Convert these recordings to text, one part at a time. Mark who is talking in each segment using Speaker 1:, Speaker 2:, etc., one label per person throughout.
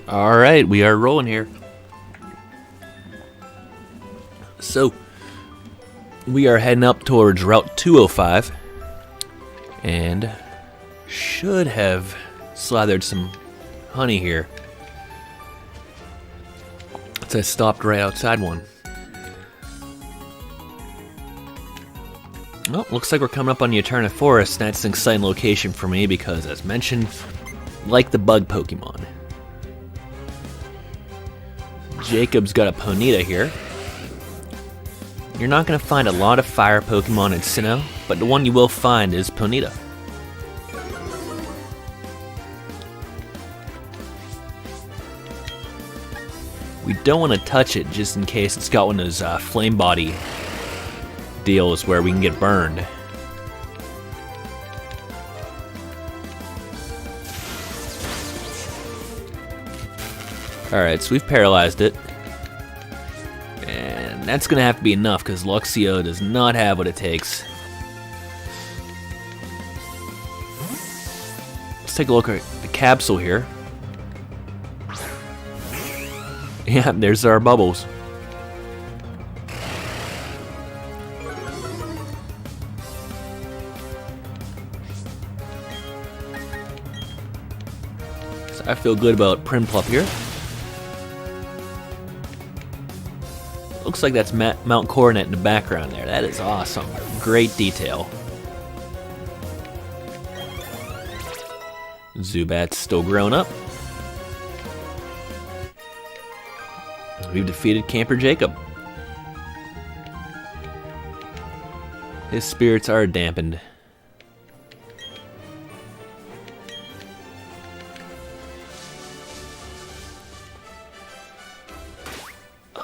Speaker 1: Alright, we are rolling here. So, we are heading up towards Route 205. And should have slathered some honey here. I stopped right outside one. Well, looks like we're coming up on the Eterna Forest. That's an exciting location for me because, as mentioned, like the bug Pokemon. Jacob's got a Ponyta here. You're not going to find a lot of fire Pokemon in Sinnoh, but the one you will find is Ponyta. We don't want to touch it just in case it's got one of those flame body deals where we can get burned. Alright, so we've paralyzed it. And that's going to have to be enough because Luxio does not have what it takes. Let's take a look at the capsule here. Yeah, there's our bubbles. So I feel good about Prinplup here. Looks like that's Mount Coronet in the background there. That is awesome. Great detail. Zubat's still grown up. We've defeated Camper Jacob. His spirits are dampened.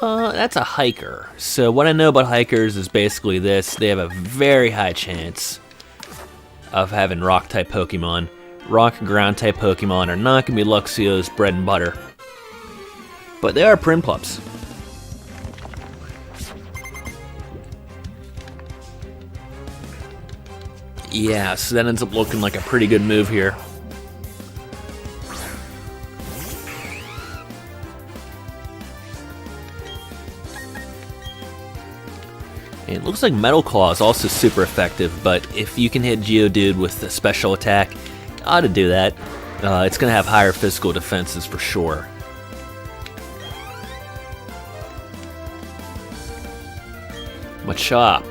Speaker 1: That's a hiker. So what I know about hikers is basically this. They have a very high chance of having rock-type Pokemon. Rock and ground-type Pokemon are not going to be Luxio's bread and butter. But they are Prinplups. Yeah, so that ends up looking like a pretty good move here. And it looks like Metal Claw is also super effective, but if you can hit Geodude with a special attack, you ought to do that. It's going to have higher physical defenses for sure. Machop.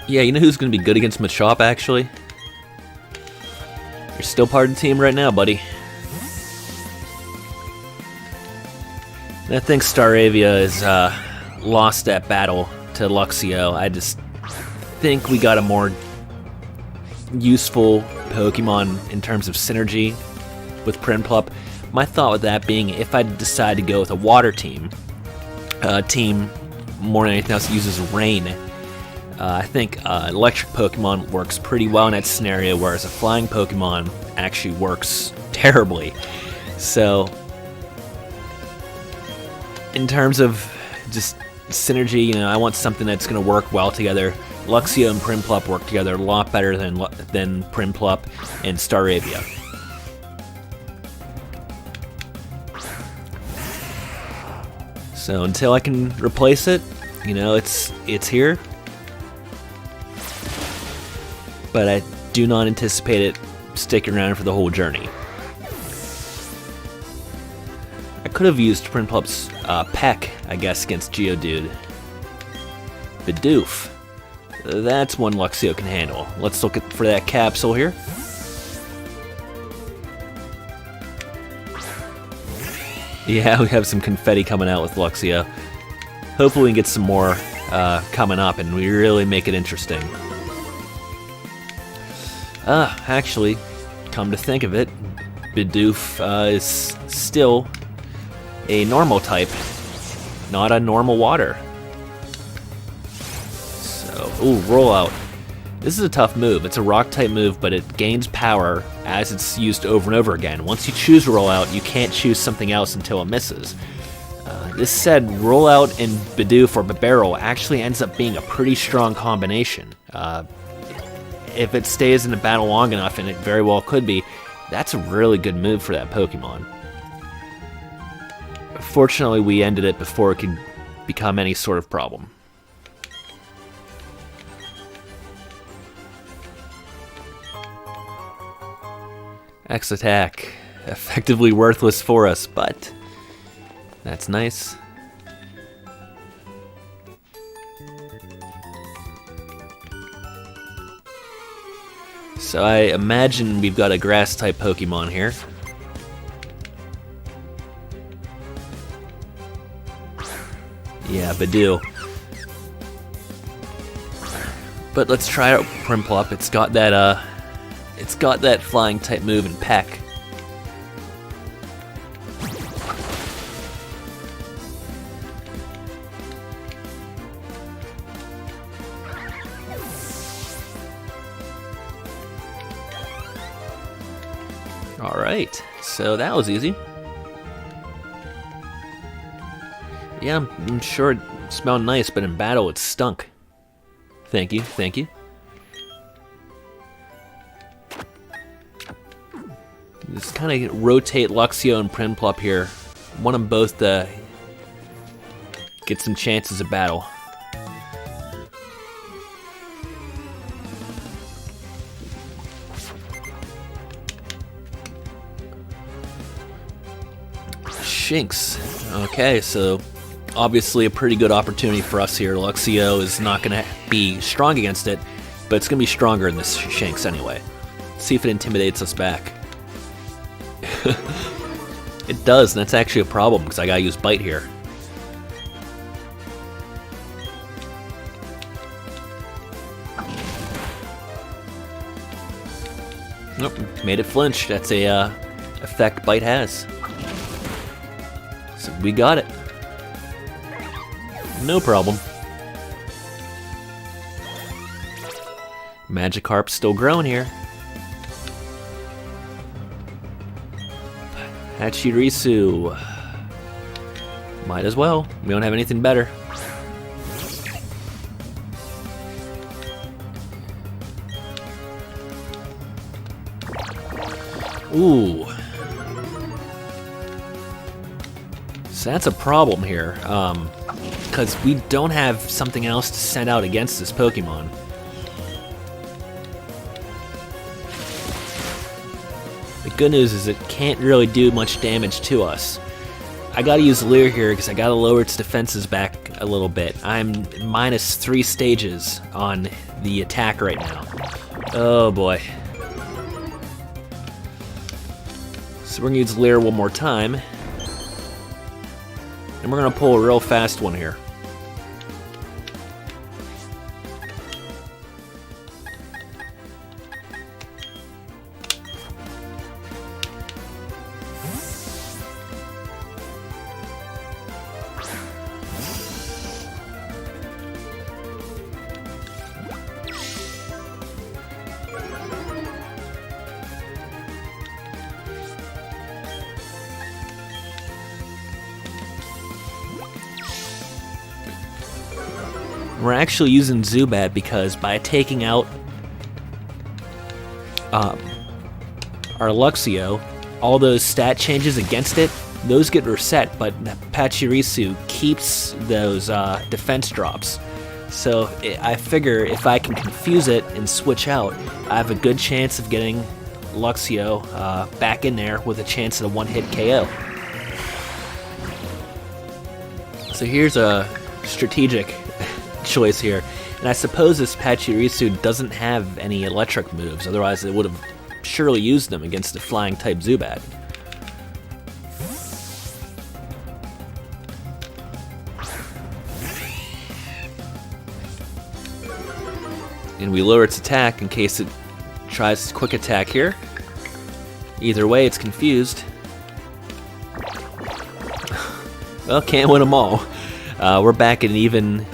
Speaker 1: Yeah, you know who's going to be good against Machop, actually? You're still part of the team right now, buddy. I think Staravia has lost that battle to Luxio. I just think we got a more useful Pokemon in terms of synergy with Prinplup. My thought with that being, if I decide to go with a water team, more than anything else uses rain. I think electric Pokemon works pretty well in that scenario, whereas a flying Pokemon actually works terribly. So, in terms of just synergy, you know, I want something that's going to work well together. Luxio and Prinplup work together a lot better than Prinplup and Staravia. So until I can replace it, you know, it's here. But I do not anticipate it sticking around for the whole journey. I could have used Prinplup's Peck, I guess, against Geodude. Bidoof. That's one Luxio can handle. Let's look for that capsule here. Yeah, we have some confetti coming out with Luxio. Hopefully we can get some more coming up and we really make it interesting. Actually, come to think of it, Bidoof is still a normal type, not a normal water. So, ooh, Rollout. This is a tough move. It's a rock-type move, but it gains power as it's used over and over again. Once you choose Rollout, you can't choose something else until it misses. This said, Rollout and Bidoof or Bibarel actually ends up being a pretty strong combination. If it stays in the battle long enough, and it very well could be, That's a really good move for that Pokemon. Fortunately, we ended it before it could become any sort of problem. X attack. Effectively worthless for us, but that's nice. So I imagine we've got a grass-type Pokemon here. Yeah, Badoo. But let's try out Prinplup. It's got that flying type move in Peck. Alright, so that was easy. Yeah, I'm sure it smelled nice, but in battle it stunk. Thank you, thank you. Just kind of rotate Luxio and Prinplup here. Want them both to get some chances of battle. Shinx. Okay, so obviously a pretty good opportunity for us here. Luxio is not going to be strong against it, but it's going to be stronger in this Shinx anyway. Let's see if it intimidates us back. It does, and that's actually a problem because I gotta use Bite here. Nope, made it flinch. That's a effect Bite has. So we got it. No problem. Magikarp's still growing here. Pachirisu. Might as well. We don't have anything better. Ooh. So that's a problem here. Because we don't have something else to send out against this Pokemon. The good news is it can't really do much damage to us. I gotta use Leer here because I gotta lower its defenses back a little bit. I'm -3 stages on the attack right now. Oh boy. So we're gonna use Leer one more time. And we're gonna pull a real fast one here. We're actually using Zubat because by taking out our Luxio, all those stat changes against it, those get reset, but Pachirisu keeps those defense drops. So I figure if I can confuse it and switch out, I have a good chance of getting Luxio back in there with a chance at a one-hit KO. So here's a strategic choice here, and I suppose this Pachirisu doesn't have any electric moves, otherwise it would have surely used them against the flying type Zubat. And we lower its attack in case it tries quick attack here. Either way, it's confused. Well, can't win them all. We're back at an even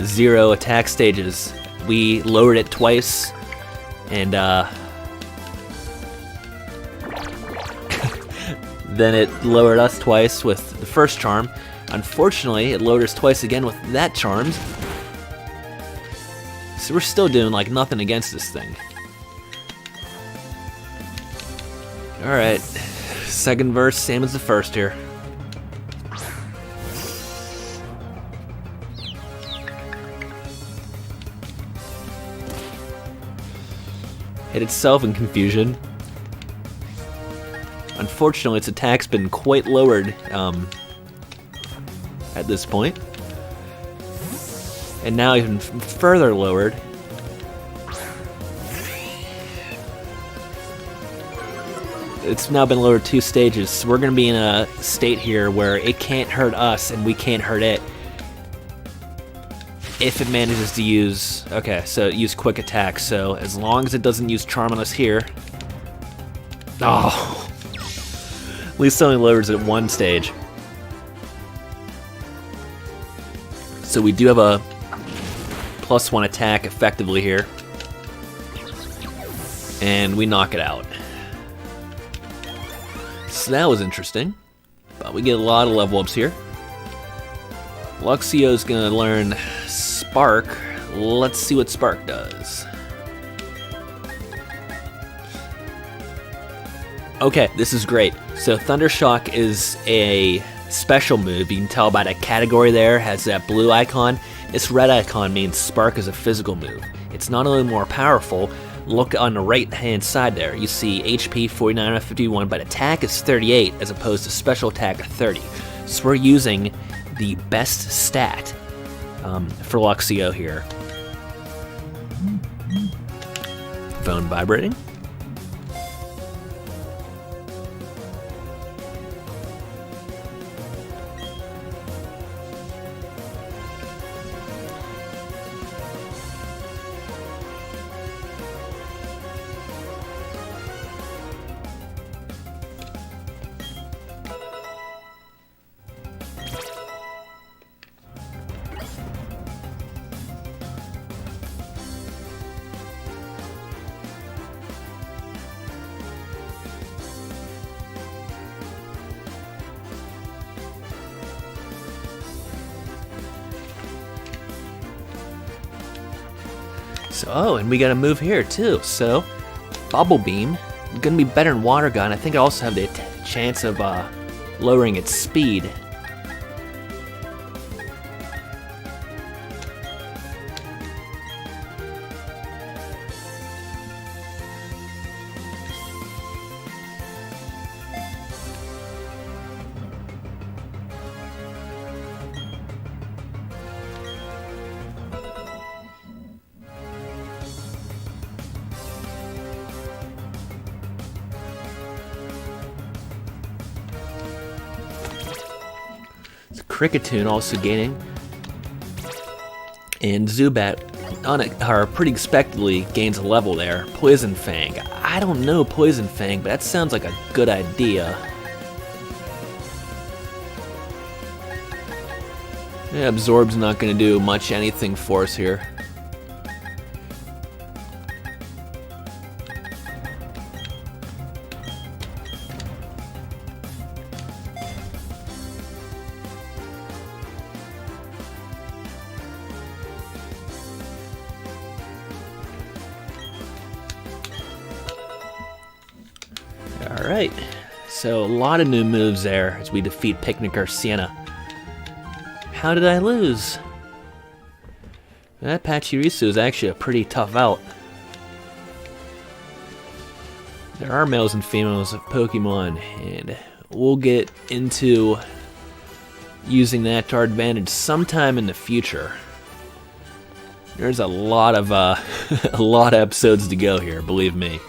Speaker 1: 0 attack stages. We lowered it twice, and then it lowered us twice with the first charm. Unfortunately, it lowered us twice again with that charm. So we're still doing like nothing against this thing. Alright, second verse, same as the first here. Hit itself in confusion. Unfortunately, its attack's been quite lowered at this point. And now even further lowered. It's now been lowered 2 stages, so we're going to be in a state here where it can't hurt us and we can't hurt it. If it manages to use... Okay, so use quick attack, so as long as it doesn't use charm on us here... Oh! At least it only lowers it at 1 stage. So we do have a +1 attack effectively here. And we knock it out. So that was interesting. But we get a lot of level ups here. Luxio's gonna learn Spark. Let's see what Spark does. Okay, this is great. So Thundershock is a special move. You can tell by that category there, has that blue icon. This red icon means Spark is a physical move. It's not only more powerful, look on the right hand side there. You see HP 49 out of 51, but attack is 38 as opposed to special attack of 30. So we're using the best stat for Luxio here. Phone vibrating. So, oh, and we got a move here too. So, Bubble Beam, gonna be better than Water Gun. I think I also have the chance of lowering its speed. Kricketune also gaining, and Zubat pretty expectedly gains a level there. Poison Fang. I don't know Poison Fang, but that sounds like a good idea. Yeah, Absorb's not going to do much anything for us here. Alright, so a lot of new moves there as we defeat Picnicker Sienna. How did I lose? That Pachirisu is actually a pretty tough out. There are males and females of Pokemon, and we'll get into using that to our advantage sometime in the future. There's a lot of episodes to go here, believe me.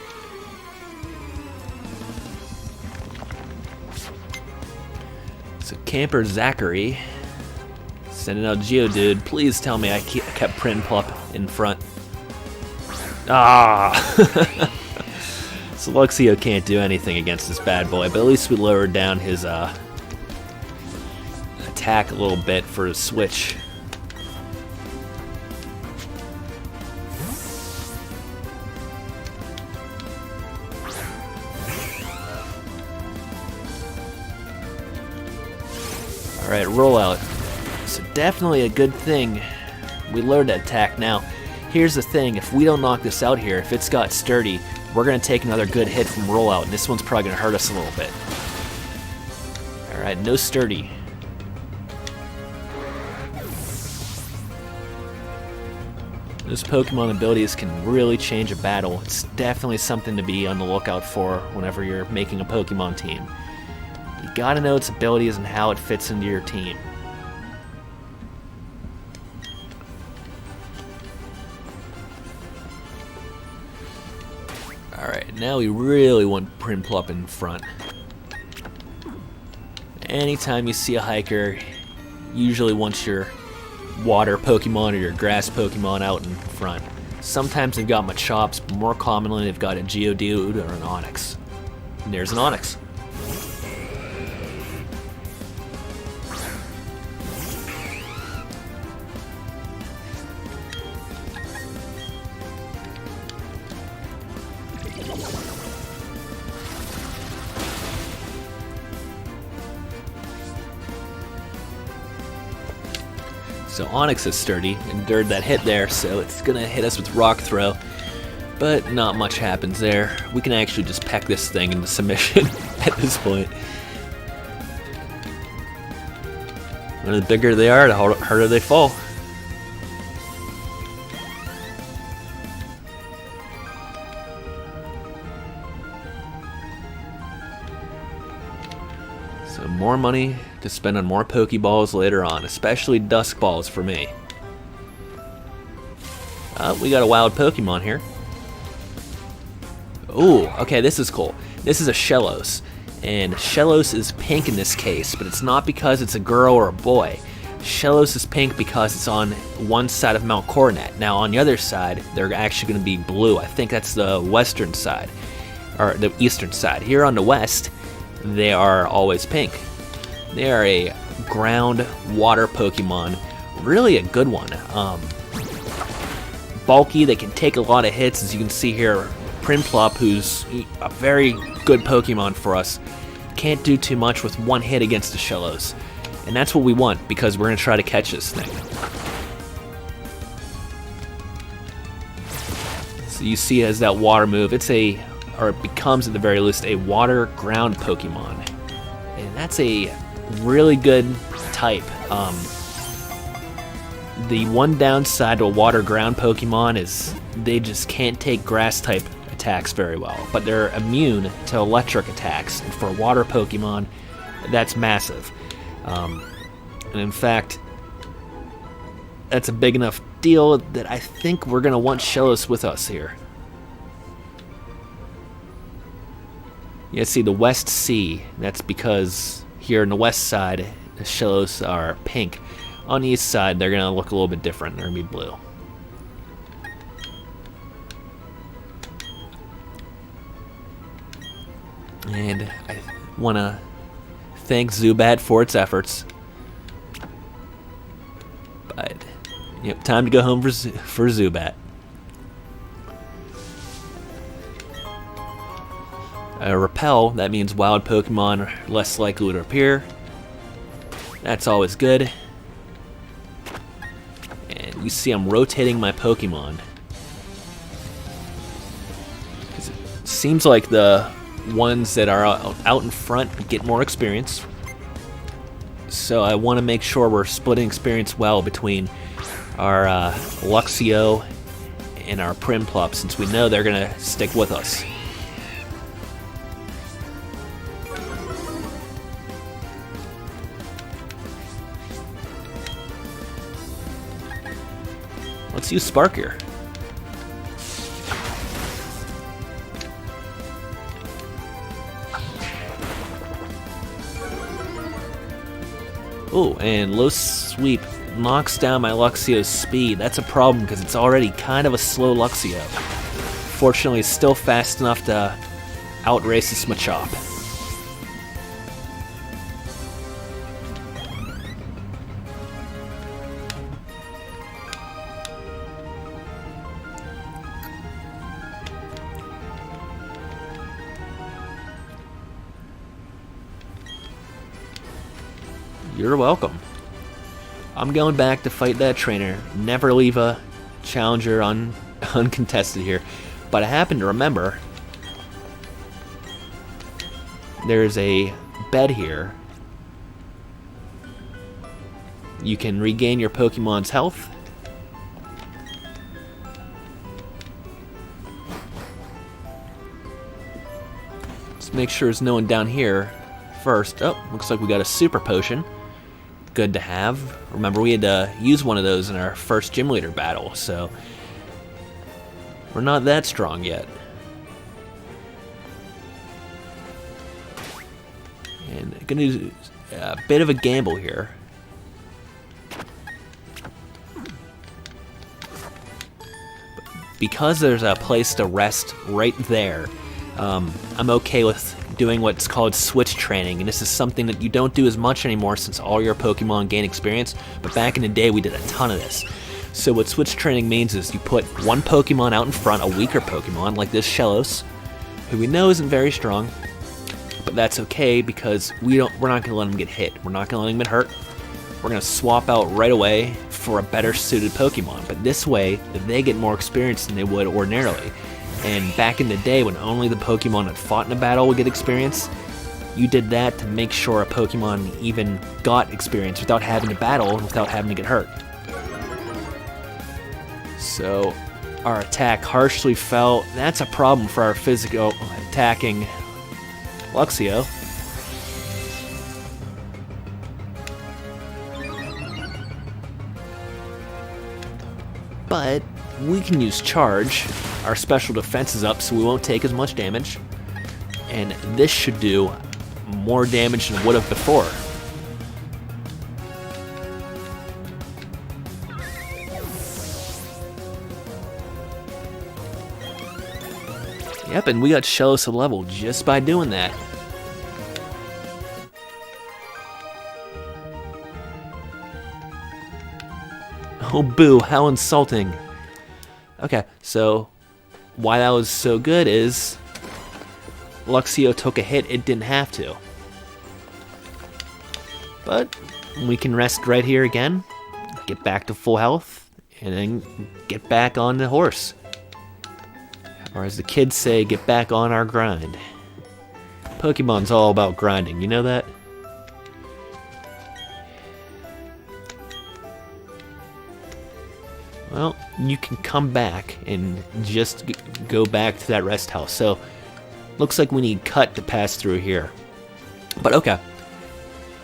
Speaker 1: So Camper Zachary sending out Geodude. Please tell me I kept Prinplup in front. Ah! So Luxio can't do anything against this bad boy, but at least we lowered down his attack a little bit for his switch. Alright, rollout. So definitely a good thing we learned that attack. Now, here's the thing, if we don't knock this out here, if it's got sturdy, we're going to take another good hit from rollout, and this one's probably going to hurt us a little bit. Alright, no sturdy. Those Pokemon abilities can really change a battle. It's definitely something to be on the lookout for whenever you're making a Pokemon team. You gotta know its abilities and how it fits into your team. Alright, now we really want Prinplup in front. Anytime you see a hiker, usually want your water Pokemon or your grass Pokemon out in front. Sometimes they've got Machops, but more commonly they've got a Geodude or an Onix. And there's an Onix. So Onix is sturdy, endured that hit there, so it's gonna hit us with Rock Throw, but not much happens there. We can actually just peck this thing into submission at this point. And the bigger they are, the harder they fall. So more money to spend on more Pokeballs later on, especially Dusk Balls for me. We got a wild Pokemon here. Ooh, okay, this is cool. This is a Shellos, and Shellos is pink in this case, but it's not because it's a girl or a boy. Shellos is pink because it's on one side of Mount Coronet. Now on the other side, they're actually going to be blue. I think that's the western side, or the eastern side. Here on the west, they are always pink. They are a ground water Pokemon, really a good one. Bulky, they can take a lot of hits, as you can see here. Prinplup, who's a very good Pokemon for us, can't do too much with one hit against the Shellos. And that's what we want, because we're going to try to catch this thing. So you see it has that water move. It's or it becomes at the very least a water ground Pokemon. And that's a really good type. The one downside to a water ground Pokemon is they just can't take grass type attacks very well, but they're immune to electric attacks, and for a water Pokemon, that's massive. And in fact, that's a big enough deal that I think we're going to want Shellos with us here. You see the West Sea, that's because here on the west side, the Shellos are pink. On the east side, they're going to look a little bit different. They're going to be blue. And I want to thank Zubat for its efforts. But, yep, time to go home for Zubat. Repel, that means wild Pokemon are less likely to appear. That's always good. And you see I'm rotating my Pokemon. It seems like the ones that are out in front get more experience. So I want to make sure we're splitting experience well between our Luxio and our Prinplup, since we know they're going to stick with us. Let's use Spark here. Oh, and low sweep knocks down my Luxio's speed. That's a problem because it's already kind of a slow Luxio. Fortunately, it's still fast enough to outrace this Machop. You're welcome. I'm going back to fight that trainer. Never leave a challenger uncontested here. But I happen to remember there's a bed here. You can regain your Pokemon's health. Let's make sure there's no one down here first. Oh, looks like we got a super potion. Good to have. Remember, we had to use one of those in our first gym leader battle, so we're not that strong yet. And gonna do a bit of a gamble here. Because there's a place to rest right there, I'm okay with doing what's called switch training, and this is something that you don't do as much anymore since all your Pokemon gain experience, but back in the day we did a ton of this. So what switch training means is you put one Pokemon out in front, a weaker Pokemon, like this Shellos, who we know isn't very strong, but that's okay because we're not gonna let him get hit. We're not gonna let him get hurt. We're gonna swap out right away for a better suited Pokemon, but this way they get more experience than they would ordinarily. And back in the day when only the Pokemon that fought in a battle would get experience, you did that to make sure a Pokemon even got experience without having to battle and without having to get hurt. So our attack harshly fell. That's a problem for our physical attacking Luxio. But we can use Charge. Our special defense is up, so we won't take as much damage. And this should do more damage than it would have before. Yep, and we got Shellos to level just by doing that. Oh boo, how insulting. Okay, so why that was so good is Luxio took a hit it didn't have to. But we can rest right here again, get back to full health, and then get back on the horse. Or as the kids say, get back on our grind. Pokemon's all about grinding, you know that? Well, you can come back and just go back to that rest house. So, looks like we need Cut to pass through here. But okay,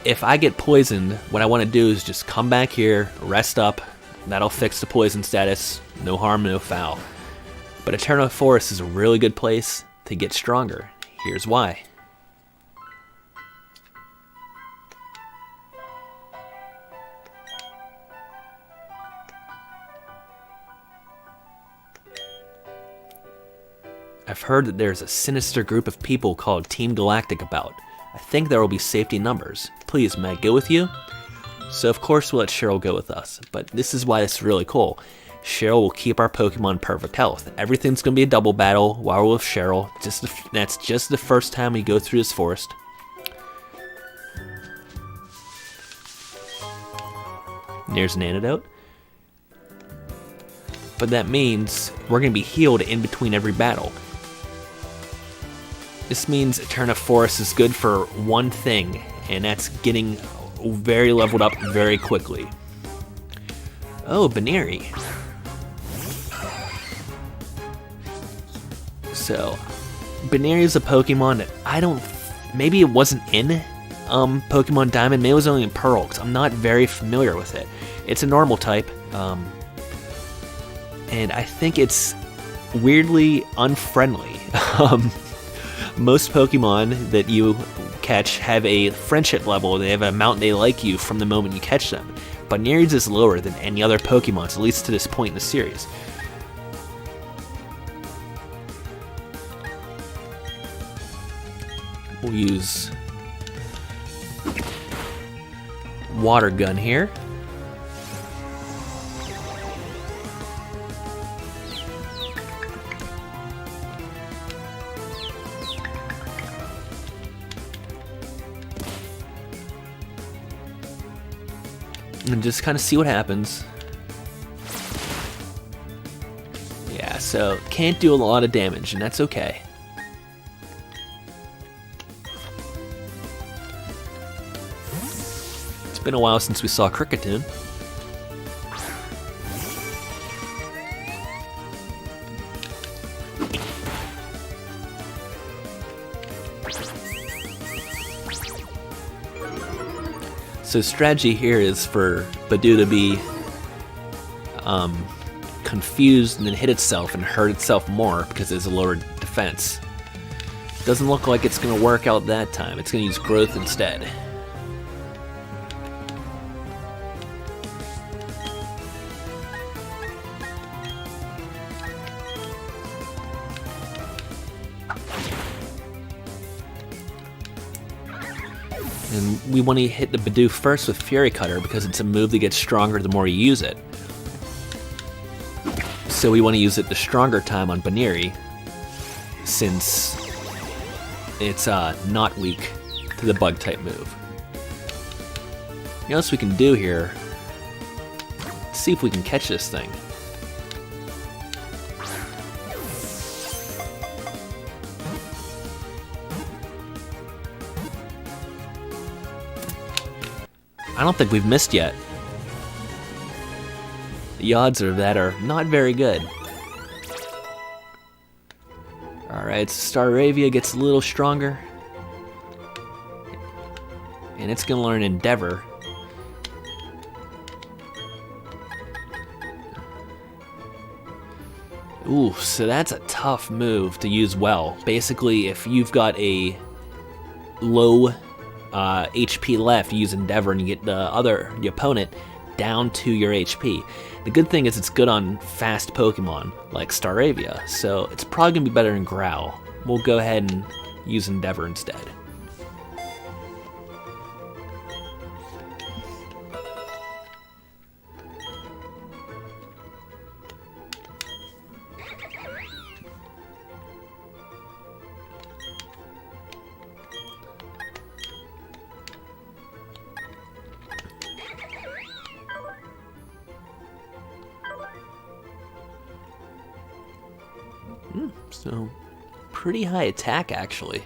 Speaker 1: if I get poisoned, what I want to do is just come back here, rest up. That'll fix the poison status. No harm, no foul. But Eterno Forest is a really good place to get stronger. Here's why. I've heard that there's a sinister group of people called Team Galactic about. I think there will be safety in numbers. Please, may I go with you? So of course we'll let Cheryl go with us, but this is why this is really cool. Cheryl will keep our Pokemon in perfect health. Everything's going to be a double battle while we're with Cheryl. That's just the first time we go through this forest. There's an antidote. But that means we're going to be healed in between every battle. This means Eterna Forest is good for one thing, and that's getting very leveled up very quickly. Oh, Baneri. So, Baneri is a Pokemon that maybe it wasn't in Pokemon Diamond, maybe it was only in Pearl, because I'm not very familiar with it. It's a normal type, and I think it's weirdly unfriendly. Most Pokemon that you catch have a friendship level. They have a amount they like you from the moment you catch them. But Baneri's is lower than any other Pokemon, at least to this point in the series. We'll use Water Gun here. And just kind of see what happens. Yeah, so can't do a lot of damage, and that's okay. Been a while since we saw Cricketune. So strategy here is for Badoo to be confused and then hit itself and hurt itself more because it's a lower defense. Doesn't look like it's going to work out that time. It's going to use growth instead. And we want to hit the Badoo first with Fury Cutter because it's a move that gets stronger the more you use it. So we want to use it the stronger time on Baneri, since it's not weak to the bug type move. What else we can do here? Let's see if we can catch this thing. I don't think we've missed yet. The odds of that are not very good. Alright, so Staravia gets a little stronger. And it's gonna learn Endeavor. Ooh, so that's a tough move to use well. Basically, if you've got a low HP left, you use Endeavor and you get the opponent down to your HP. The good thing is it's good on fast Pokemon like Staravia, so it's probably gonna be better than Growl. We'll go ahead and use Endeavor instead. So, pretty high attack actually.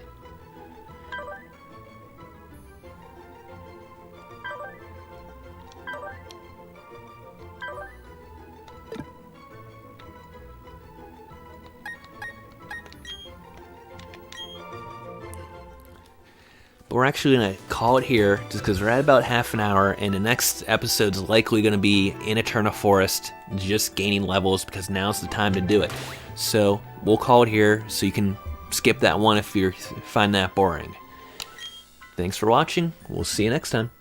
Speaker 1: But we're actually going to call it here just because we're at about half an hour, and the next episode's likely going to be in Eterna Forest, just gaining levels because now's the time to do it. So we'll call it here so you can skip that one if you find that boring. Thanks for watching. We'll see you next time.